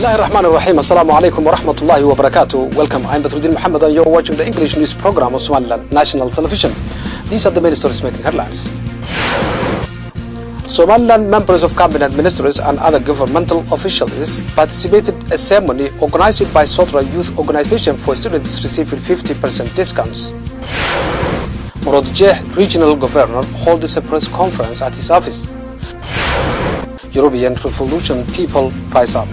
Bismillahirrahmanirrahim. Assalamu alaikum wa rahmatullahi wa barakatuh. Welcome, I'm Badruddin Muhammad and you're watching the English news program of Somaliland National Television. These are the main stories making headlines. Somaliland members of cabinet ministers and other governmental officials participated in a ceremony organized by Sotra Youth Organization for students receiving 50% discounts. Murodjeh regional governor holds a press conference at his office. European Revolution people rise up.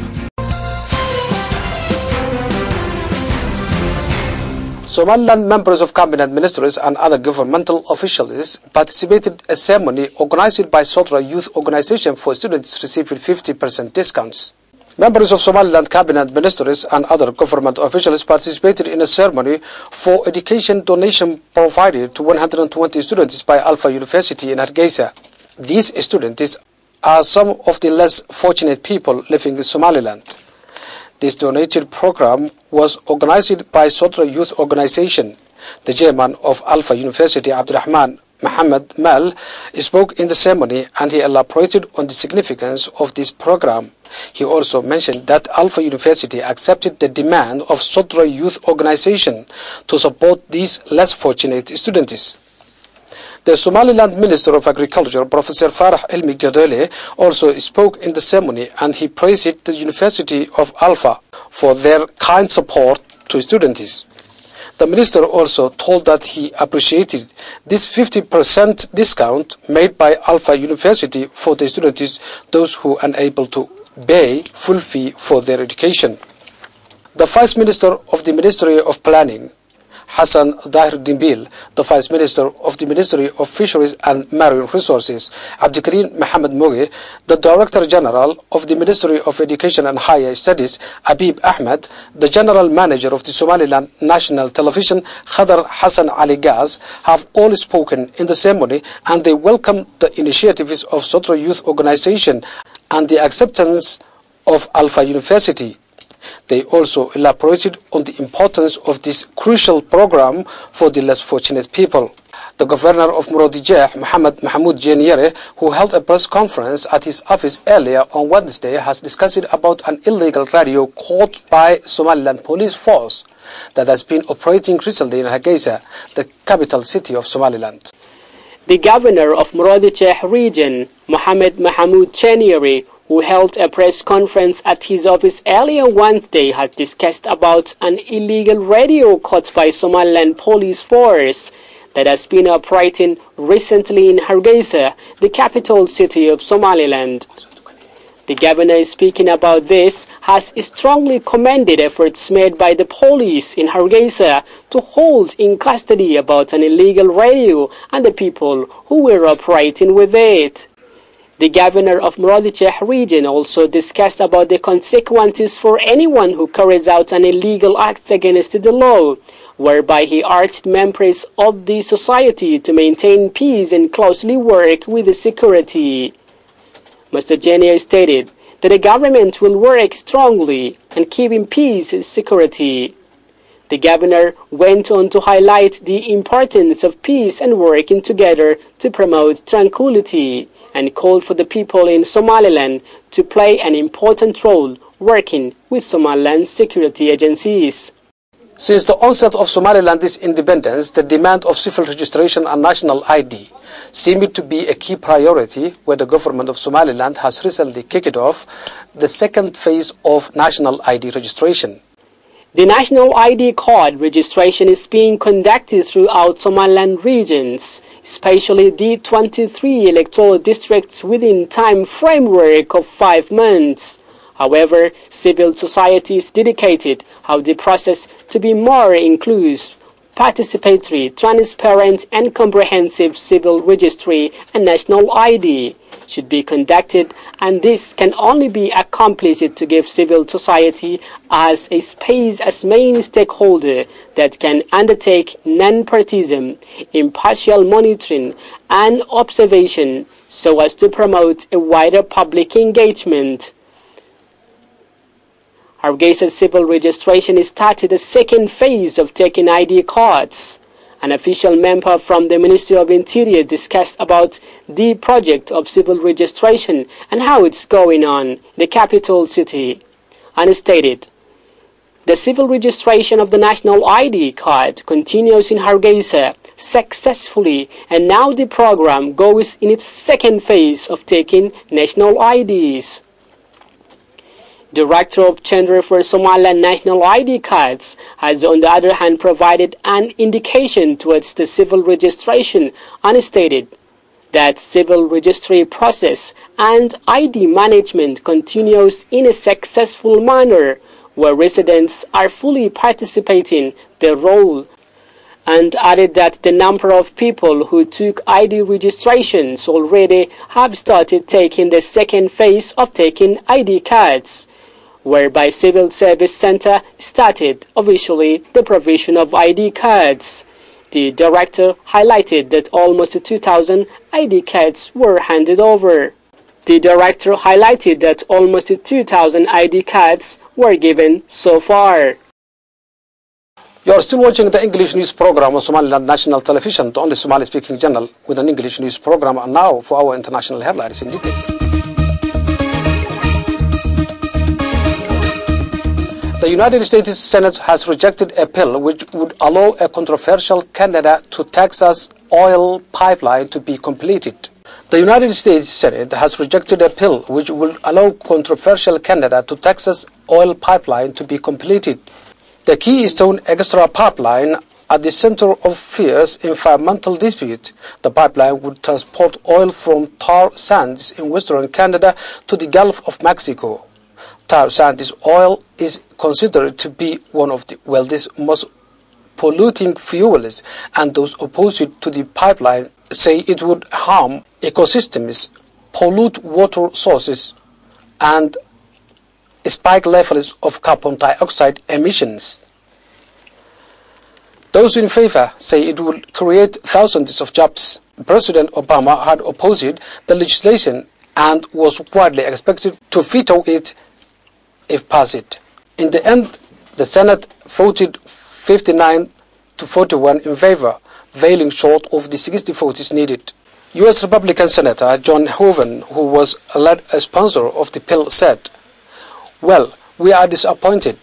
Somaliland members of cabinet ministers and other governmental officials participated in a ceremony organized by Sotra Youth Organization for students receiving 50% discounts. Members of Somaliland cabinet ministers and other government officials participated in a ceremony for education donation provided to 120 students by Alpha University in Hargeisa. These students are some of the less fortunate people living in Somaliland. This donated program was organized by Sotra Youth Organization. The chairman of Alpha University, Abdurrahman Mohammed Mal, spoke in the ceremony and he elaborated on the significance of this program. He also mentioned that Alpha University accepted the demand of Sotra Youth Organization to support these less fortunate students. The Somaliland Minister of Agriculture, Professor Farah Elmi Gadole, also spoke in the ceremony and he praised the University of Alpha for their kind support to students. The minister also told that he appreciated this 50% discount made by Alpha University for the students, those who are unable to pay full fee for their education. The Vice Minister of the Ministry of Planning, Hassan Dahir Dimbil, the Vice Minister of the Ministry of Fisheries and Marine Resources, Abdikarim Mohammed Moge, the Director General of the Ministry of Education and Higher Studies, Habib Ahmed, the General Manager of the Somaliland National Television, Khadar Hassan Ali Gaz, have all spoken in the ceremony and they welcomed the initiatives of Sotra Youth Organization and the acceptance of Alpha University. They also elaborated on the importance of this crucial program for the less fortunate people. The governor of Murodjeh, Mohammed Mahmoud Jeniere, who held a press conference at his office earlier on Wednesday, has discussed about an illegal radio caught by Somaliland police force that has been operating recently in Hargeisa, the capital city of Somaliland. The governor of Murodjeh region, Mohammed Mahmoud Jeniere, who held a press conference at his office earlier Wednesday, has discussed about an illegal radio caught by Somaliland police force that has been operating recently in Hargeisa, the capital city of Somaliland. The governor, speaking about this, has strongly commended efforts made by the police in Hargeisa to hold in custody about an illegal radio and the people who were operating with it. The governor of Murodjeh region also discussed about the consequences for anyone who carries out an illegal act against the law, whereby he urged members of the society to maintain peace and closely work with the security. Mr. Jenier stated that the government will work strongly and keeping peace and security. The governor went on to highlight the importance of peace and working together to promote tranquility, and called for the people in Somaliland to play an important role working with Somaliland security agencies. Since the onset of Somaliland's independence, the demand of civil registration and national ID seemed to be a key priority, where the government of Somaliland has recently kicked off the second phase of national ID registration. The national ID card registration is being conducted throughout Somaliland regions, especially the 23 electoral districts within time framework of 5 months. However, civil society is dedicated how the process to be more inclusive, participatory, transparent and comprehensive civil registry and national ID should be conducted, and this can only be accomplished to give civil society as a space as main stakeholder that can undertake non-partisan, impartial monitoring and observation so as to promote a wider public engagement. Hargeisa's civil registration started the second phase of taking ID cards. An official member from the Ministry of Interior discussed about the project of civil registration and how it's going on in the capital city. and stated, "The civil registration of the national ID card continues in Hargeisa successfully, and now the program goes in its second phase of taking national IDs." Director of Tender for Somaliland National ID cards has on the other hand provided an indication towards the civil registration and stated that civil registry process and ID management continues in a successful manner where residents are fully participating their role, and added that the number of people who took ID registrations already have started taking the second phase of taking ID cards, whereby Civil Service Center started officially the provision of ID cards. The director highlighted that almost 2,000 ID cards were handed over. The director highlighted that almost 2,000 ID cards were given so far. You are still watching the English news program on Somaliland National Television, the only Somali-speaking channel with an English news program. And now for our international headlines in detail. The United States Senate has rejected a bill which would allow a controversial Canada to Texas oil pipeline to be completed. The United States Senate has rejected a bill which would allow controversial Canada to Texas oil pipeline to be completed. The Keystone Extra pipeline at the center of fierce environmental dispute. The pipeline would transport oil from tar sands in western Canada to the Gulf of Mexico. Tar sands oil is considered to be one of the world's most polluting fuels, and those opposed to the pipeline say it would harm ecosystems, pollute water sources, and spike levels of carbon dioxide emissions. Those in favor say it would create thousands of jobs. President Obama had opposed the legislation and was widely expected to veto it if passed. In the end, the Senate voted 59 to 41 in favor, falling short of the 60 votes needed. U.S. Republican Senator John Hoeven, who was a sponsor of the bill, said, "Well, we are disappointed.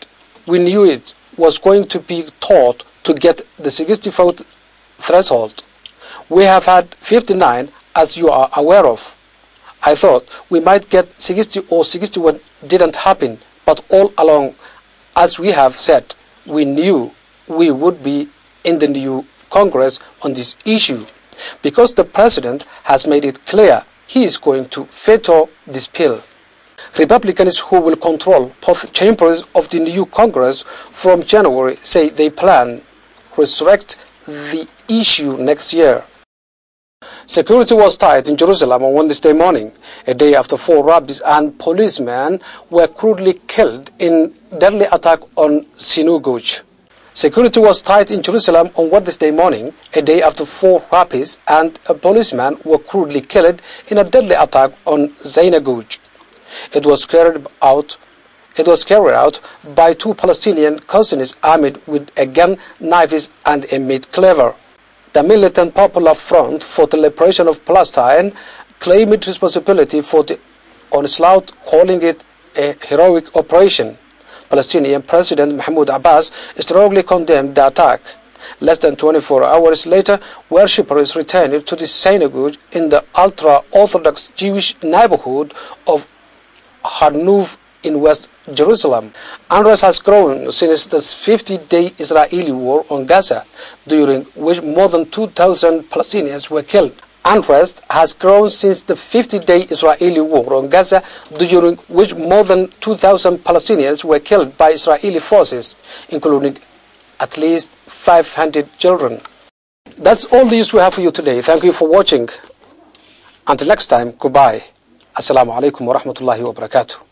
We knew it was going to be taught to get the 60 vote threshold. We have had 59, as you are aware of. I thought we might get 60 or 61. Didn't happen, but all along, as we have said, we knew we would be in the new Congress on this issue, because the President has made it clear he is going to veto this bill." Republicans who will control both chambers of the new Congress from January say they plan to resurrect the issue next year. Security was tight in Jerusalem on Wednesday morning, a day after 4 rabbis and policemen were crudely killed in deadly attack on synagogue. Security was tight in Jerusalem on Wednesday morning, a day after 4 rabbis and a policeman were crudely killed in a deadly attack on synagogue. It was carried out by 2 Palestinian cousins armed with a gun, knives, and a meat cleaver. The Militant Popular Front for the Liberation of Palestine claimed responsibility for the onslaught, calling it a heroic operation. Palestinian President Mahmoud Abbas strongly condemned the attack. Less than 24 hours later, worshippers returned to the synagogue in the ultra-Orthodox Jewish neighborhood of Harnuf in West Jerusalem. Unrest has grown since the 50-day Israeli war on Gaza, during which more than 2,000 Palestinians were killed. Unrest has grown since the 50-day Israeli war on Gaza, during which more than 2,000 Palestinians were killed by Israeli forces, including at least 500 children. That's all the news we have for you today. Thank you for watching. Until next time, goodbye. Assalamu alaikum wa rahmatullahi wa barakatuh.